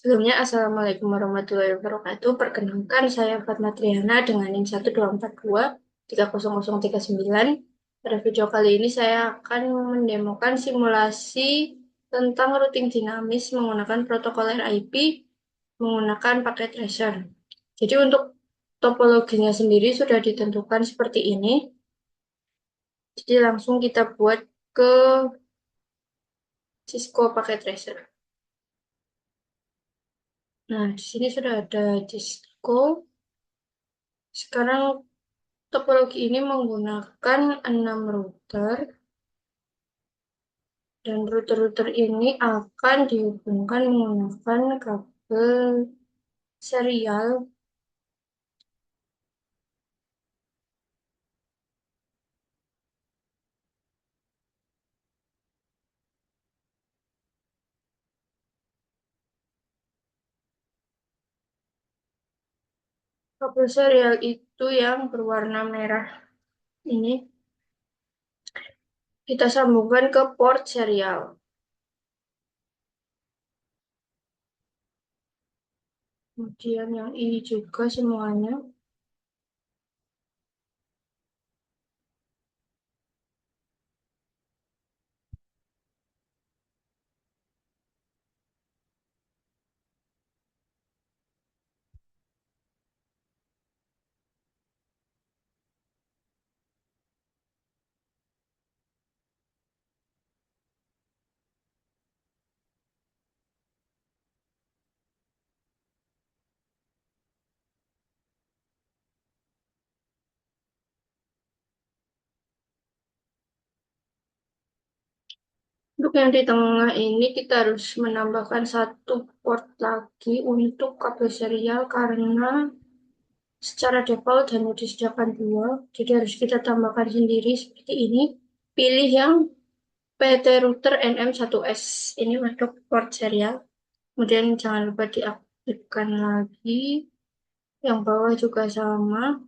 Sebelumnya, Assalamualaikum warahmatullahi wabarakatuh. Perkenalkan, saya Fatma Triana dengan NIM 124230039. Pada video kali ini saya akan mendemokan simulasi tentang routing dinamis menggunakan protokol RIP menggunakan paket tracer. Jadi untuk topologinya sendiri sudah ditentukan seperti ini. Jadi langsung kita buat ke Cisco paket tracer. Nah, di sini sudah ada Cisco. Sekarang topologi ini menggunakan 6 router dan router-router ini akan dihubungkan menggunakan kabel serial. Kabel serial itu yang berwarna merah ini kita sambungkan ke port serial. Kemudian yang ini juga semuanya. Untuk yang di tengah ini kita harus menambahkan satu port lagi untuk kabel serial karena secara default hanya disediakan dua, jadi harus kita tambahkan sendiri seperti ini. Pilih yang PT router NM1S ini untuk port serial. Kemudian jangan lupa diaktifkan lagi. Yang bawah juga sama.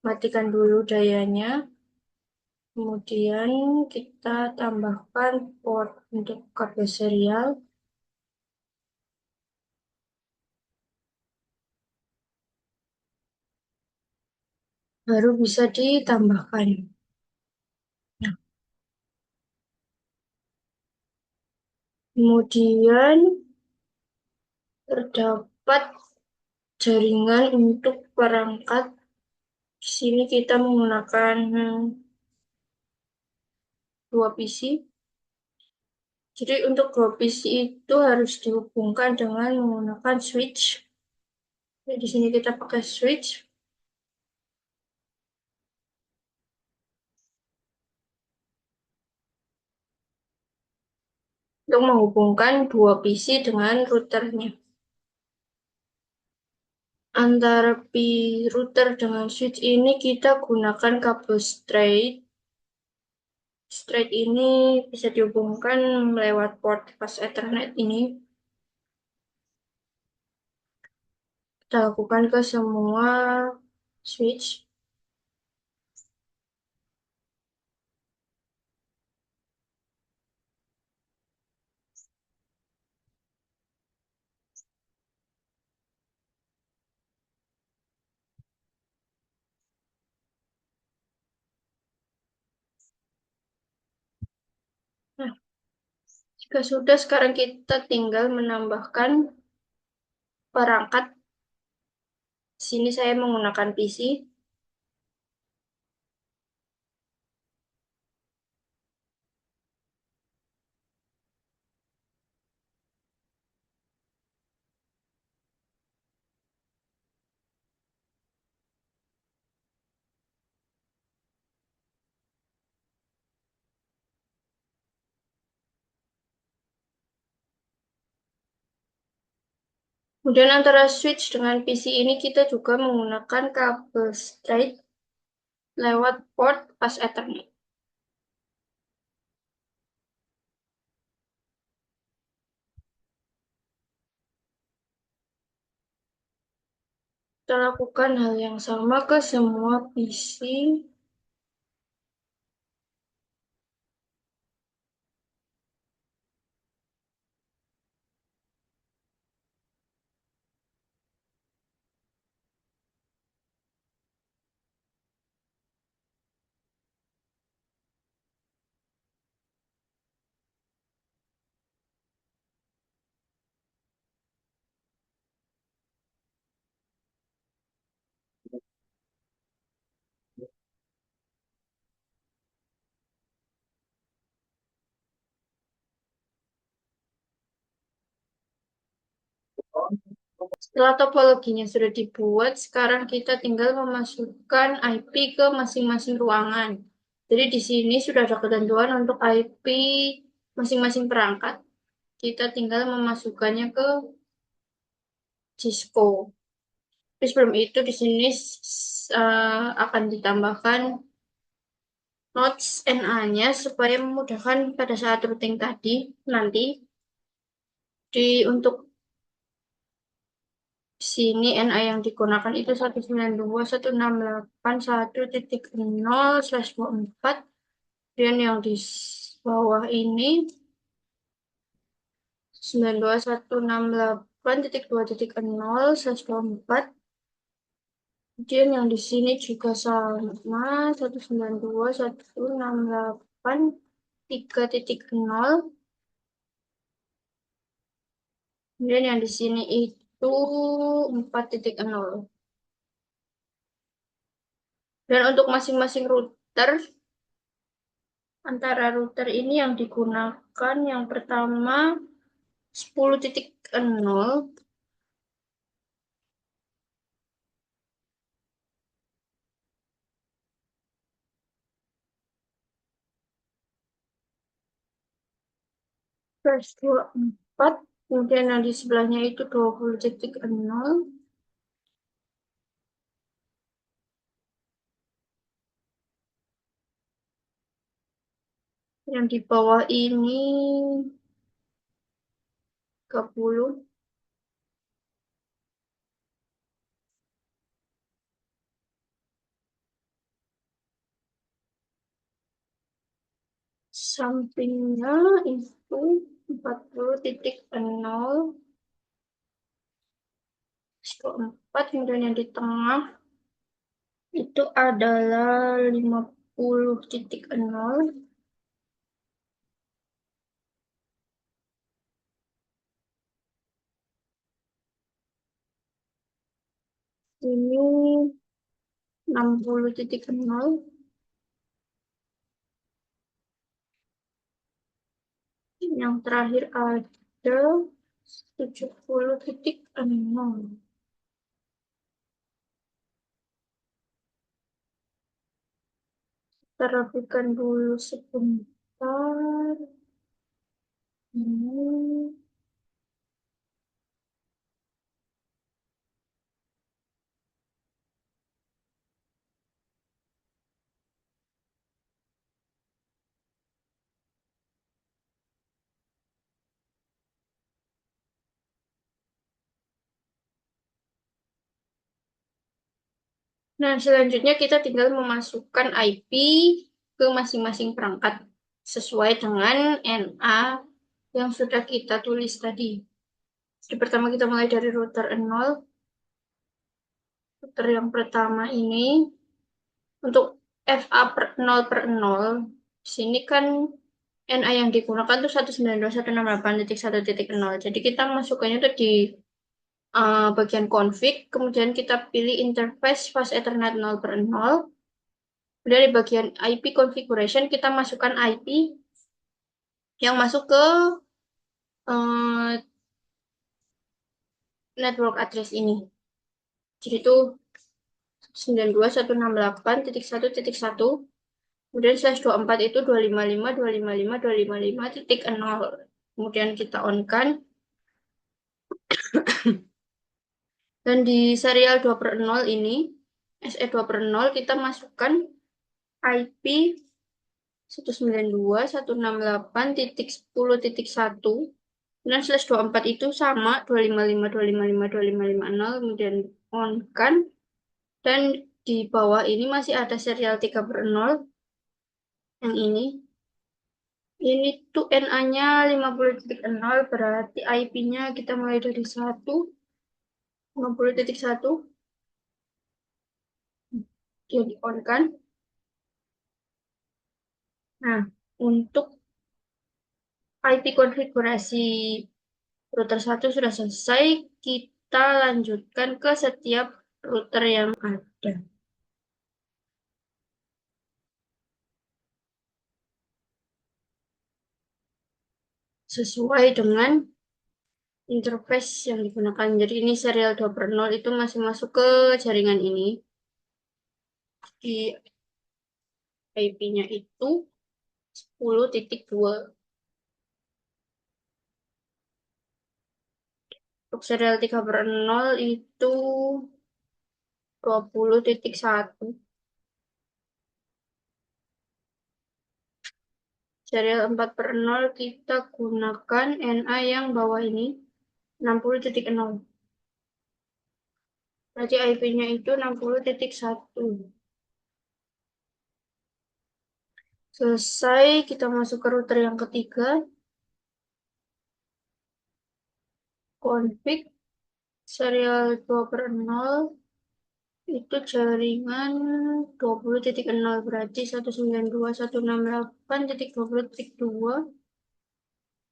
Matikan dulu dayanya. Kemudian kita tambahkan port untuk kabel serial. Baru bisa ditambahkan. Nah, kemudian terdapat jaringan untuk perangkat. Di sini kita menggunakan dua PC. Jadi untuk dua PC itu harus dihubungkan dengan menggunakan switch. Jadi di sini kita pakai switch. Untuk menghubungkan dua PC dengan routernya. Antara router dengan switch ini kita gunakan kabel straight. Straight ini bisa dihubungkan lewat port pas Ethernet ini. Kita lakukan ke semua switch. Nah, jika sudah, sekarang kita tinggal menambahkan perangkat. Sini saya menggunakan PC. Kemudian antara switch dengan PC ini kita juga menggunakan kabel straight lewat port pas Ethernet. Kita lakukan hal yang sama ke semua PC. Setelah topologinya sudah dibuat, sekarang kita tinggal memasukkan IP ke masing-masing ruangan. Jadi di sini sudah ada ketentuan untuk IP masing-masing perangkat. Kita tinggal memasukkannya ke Cisco. Tapi sebelum itu di sini akan ditambahkan nodes NA-nya supaya memudahkan pada saat routing tadi nanti untuk sini NA yang digunakan itu 192.168.1.0/24 dan yang di bawah ini 92.168.2.0/24 dan yang di sini juga sama 192.168.3.0 dan yang di sini itu 4.0. Dan untuk masing-masing router, antara router ini yang digunakan yang pertama 10.0 plus 24, kemudian yang di sebelahnya itu 20.0, yang di bawah ini 30, sampingnya itu 40.0, 4, kemudian yang di tengah itu adalah 50.0. Ini 60.0. Yang terakhir ada 70.0. Kita rapikan dulu sebentar. Ini. Nah, selanjutnya kita tinggal memasukkan IP ke masing-masing perangkat sesuai dengan NA yang sudah kita tulis tadi. Jadi pertama kita mulai dari router 0. Router yang pertama ini untuk FA 0/0. Di sini kan NA yang digunakan tuh 192.168.1.0. Jadi kita masukkannya tuh di bagian config, kemudian kita pilih interface fast Ethernet 0/0. Dari bagian IP configuration kita masukkan IP yang masuk ke network address ini. Jadi itu 92.168.1.1. Kemudian /24 itu 255.255.255.0. Kemudian kita on kan. Dan di serial 2/0 ini, SE 2/0 kita masukkan IP 192.168.10.1 dan /24 itu sama 255.255.255.0, kemudian on kan. Dan di bawah ini masih ada serial 3/0 yang ini. Ini tuh NA-nya 50.0, berarti IP-nya kita mulai dari 50.1. Jadi on kan. Nah, untuk IP konfigurasi router 1 sudah selesai, kita lanjutkan ke setiap router yang ada. Sesuai dengan interface yang digunakan. Jadi ini serial 2/0 itu masih masuk ke jaringan ini. Di IP-nya itu 10.2. Untuk serial 3/0 itu 20.1. Serial 4/0 kita gunakan NA yang bawah ini 60.0. Berarti IP-nya itu 60.1. Selesai, kita masuk ke router yang ketiga. Config serial 2/0 itu jaringan 20.0, berarti 192.168.20.2.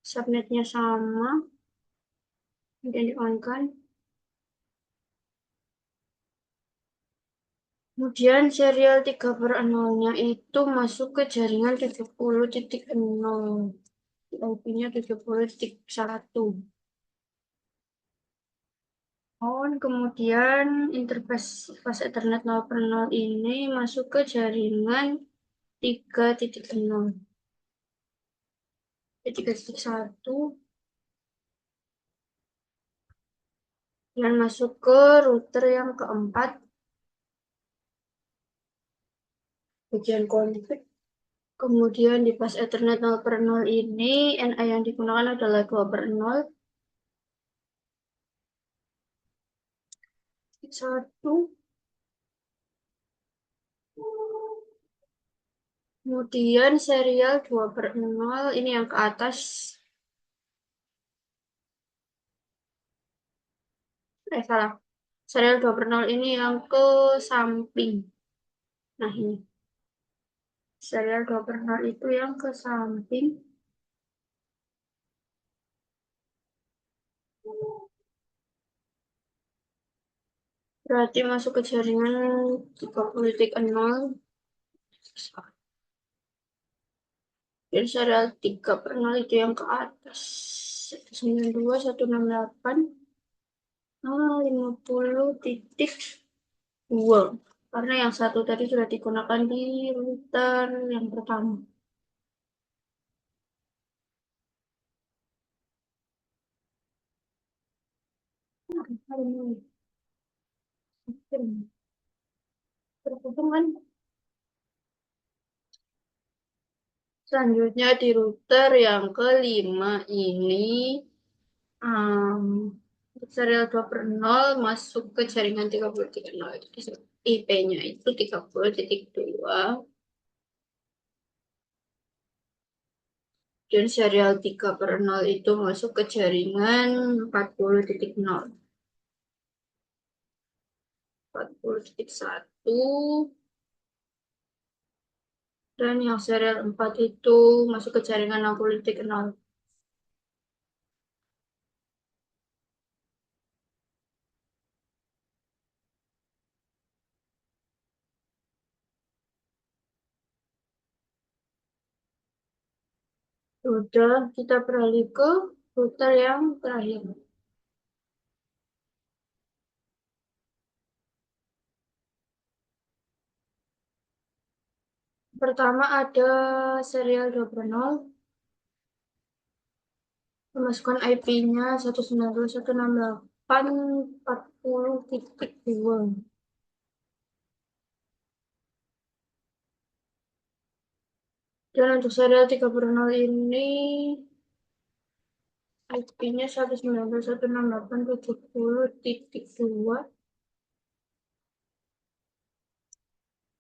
Subnetnya sama, kemudian di-on kan. Kemudian serial 3/0-nya itu masuk ke jaringan 70.0. IP-nya 70.1. On, kemudian interface pas Ethernet 0/0 ini masuk ke jaringan 3.0. 3.1 dan masuk ke router yang keempat, bagian config. Kemudian di pas Ethernet 0/0 ini NA yang digunakan adalah 2/0. 1. Kemudian serial 2/0 ini yang ke atas. Salah. Serial 2/0 ini yang ke samping. Nah, ini. Serial 2/0 itu yang ke samping. Berarti masuk ke jaringan 30.0. Dan serial 3/0 itu yang ke atas. 192, 168, 50.2. Karena yang satu tadi sudah digunakan di router yang pertama. Terhubung kan? Selanjutnya di router yang kelima ini serial 2/0 masuk ke jaringan 30.0. IP-nya itu 30.2. Dan serial 3/0 itu masuk ke jaringan 40.0. 40.1. Dan yang serial 4 itu masuk ke jaringan 60.0. Sudah, kita beralih ke router yang terakhir. Pertama ada serial 2/0. Memasukkan IP-nya 192.168.40.2. Dan untuk serial 3/0 ini IP-nya 192.168.70.2.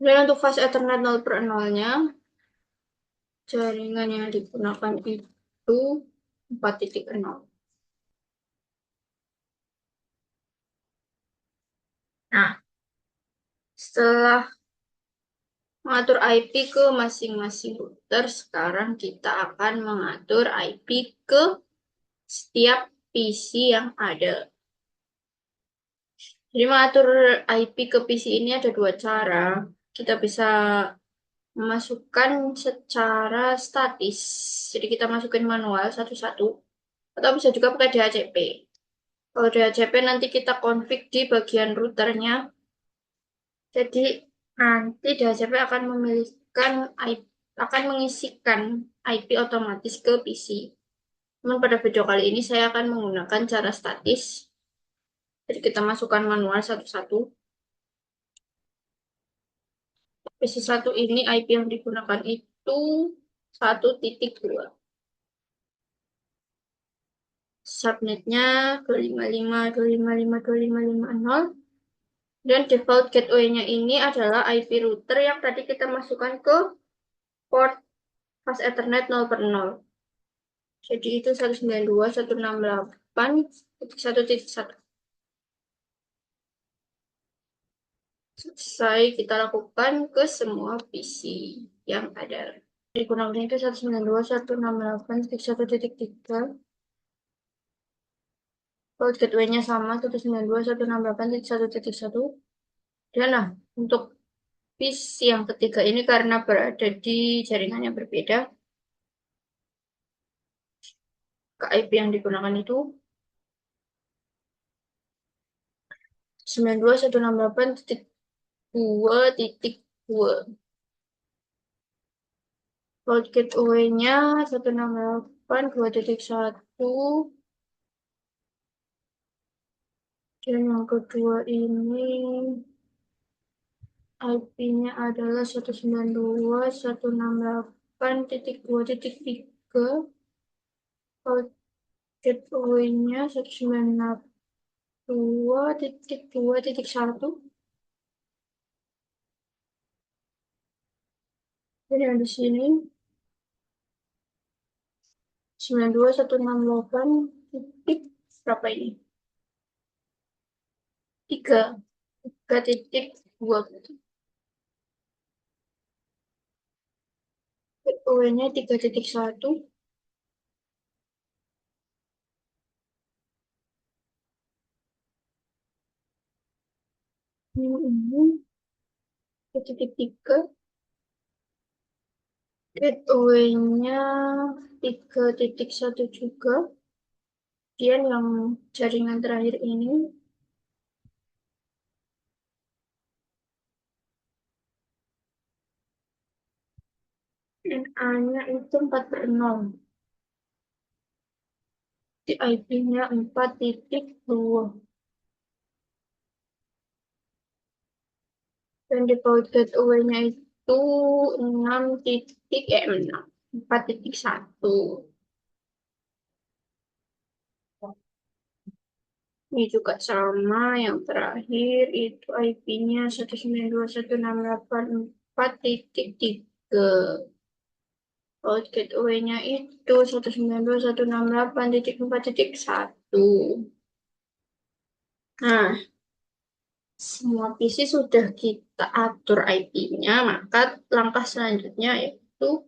Dan untuk fast Ethernet 0/0-nya, jaringan yang digunakan itu 4.0. Nah, setelah mengatur IP ke masing-masing router, sekarang kita akan mengatur IP ke setiap PC yang ada. Jadi mengatur IP ke PC ini ada dua cara. Kita bisa memasukkan secara statis. Jadi kita masukin manual satu-satu. Atau bisa juga pakai DHCP. Kalau DHCP nanti kita config di bagian routernya. Jadi nanti DHCP akan memilihkan akan mengisikan IP otomatis ke PC. Namun pada video kali ini saya akan menggunakan cara statis. Jadi kita masukkan manual satu-satu. PC1 ini IP yang digunakan itu 1.2. Subnetnya 255.255.255.255.0. Dan default gateway-nya ini adalah IP router yang tadi kita masukkan ke port fast Ethernet 0 per 0. Jadi itu 192.168.1.1. Selesai kita lakukan ke semua PC yang ada. Digunakan itu 192.168.1.3. Port gateway-nya sama 192.168.1.1. Dan nah, untuk PC yang ketiga ini karena berada di jaringan yang berbeda, ke IP yang digunakan itu 92.168.2.2. Load gateway-nya 168.2.1. Dan yang kedua ini IP-nya adalah 192.168.2.3. Load gateway-nya 192.2.1. Dan yang di sini 92.168 titik berapa ini? 3.2. UN-nya 3.1. Ini 3.3. Gateway-nya 3.1 juga. Kemudian yang jaringan terakhir ini NA-nya itu 4 per 0. Di IP-nya 4.2. Dan di default gateway-nya itu 4.1. Ini juga sama, yang terakhir itu IP-nya 192.168.3. Out gateway-nya itu 192.168.4.1. Nah, semua PC sudah kita atur IP-nya, maka langkah selanjutnya yaitu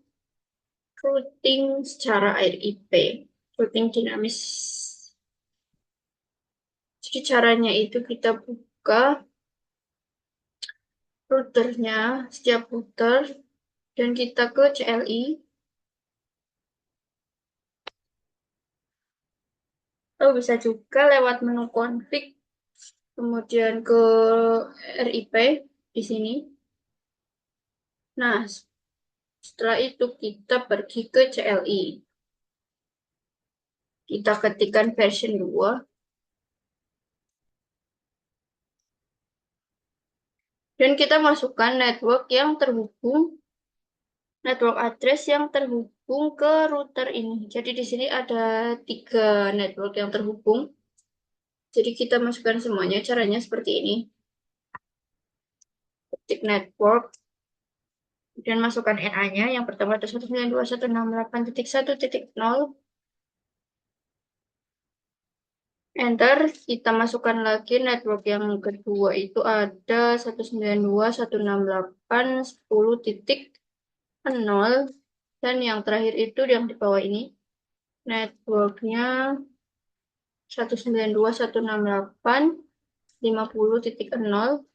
routing secara RIP, routing dinamis. Jadi caranya itu kita buka routernya, setiap router, dan kita ke CLI. Lalu bisa juga lewat menu config, kemudian ke RIP di sini. Nah, setelah itu kita pergi ke CLI. Kita ketikkan version 2. Dan kita masukkan network address yang terhubung ke router ini. Jadi di sini ada 3 network yang terhubung. Jadi kita masukkan semuanya, caranya seperti ini. Ketik network, dan masukkan NA-nya. Yang pertama ada 192.168.1.0. Enter, kita masukkan lagi network yang kedua itu ada 192.168.10.0. Dan yang terakhir itu yang di bawah ini, networknya 192.168.50.0.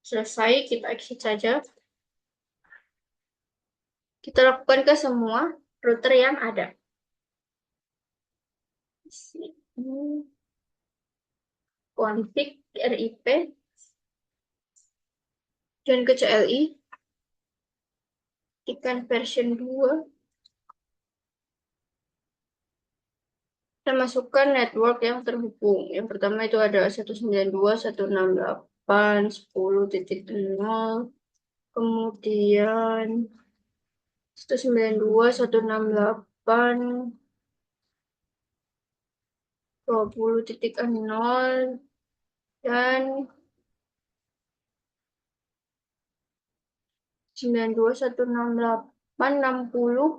Selesai, kita exit saja. Kita lakukan ke semua router yang ada. Ini config RIP dan ke CLI, tekan version 2. Kita masukkan network yang terhubung. Yang pertama itu ada 192.168.10.0, kemudian 192.168.20.0, dan 92.168.60.0.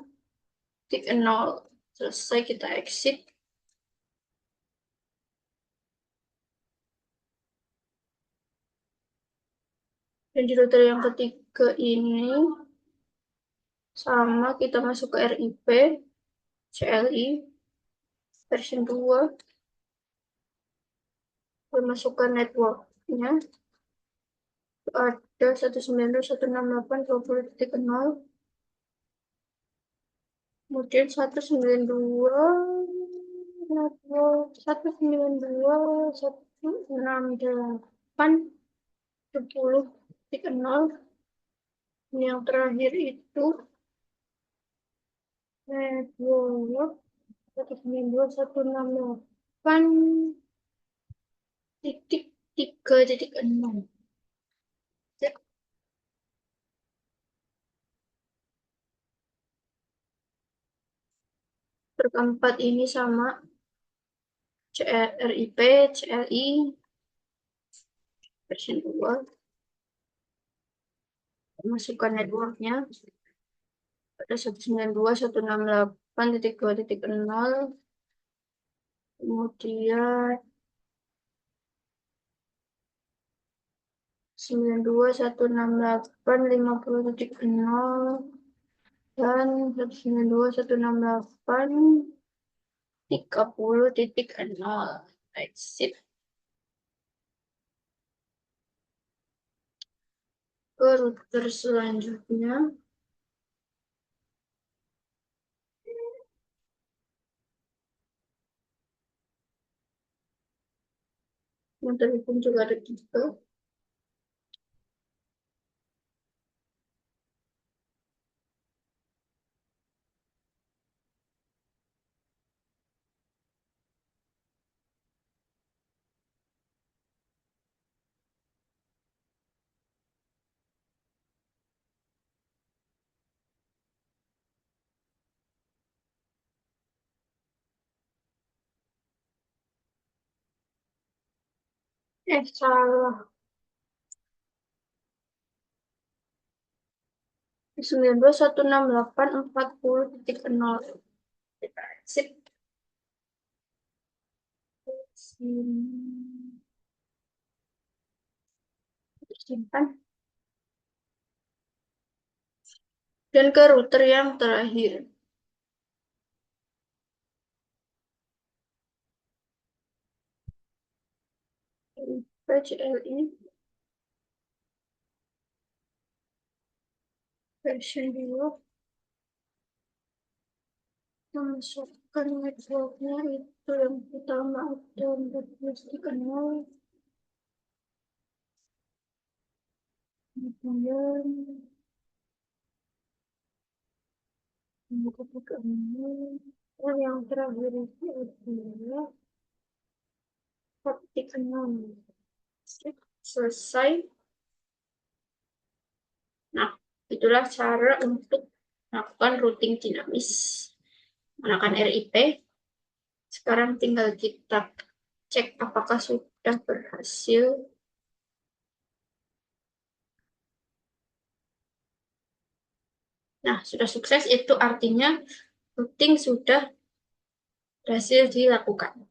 Selesai, kita exit. Dan di router yang ketiga ini sama, kita masuk ke RIP, CLI, version 2, dan masukkan networknya. Ada 192.168.20.0, kemudian 192, network 192.168.10.0. Ini yang terakhir itu network 192.168.3.0. Ya, berkeempat ini sama, RIP, CLI, version 2. Masukkan networknya. Ada 192.168.2.0, kemudian 92.168.50.0, dan 192.168.30.0. Exit. Ke router selanjutnya. Yang terhubung juga ada 3. Salah. 92.168.40.0. Exit. Simpan. Dan ke router yang terakhir. CLI version 2. Masukkan networknya itu yang pertama ada 14.0, kemudian 14.0, dan yang terakhir itu adalah 4.0. Selesai. Nah, itulah cara untuk melakukan routing dinamis menggunakan RIP. Sekarang tinggal kita cek apakah sudah berhasil. Nah, sudah sukses, itu artinya routing sudah berhasil dilakukan.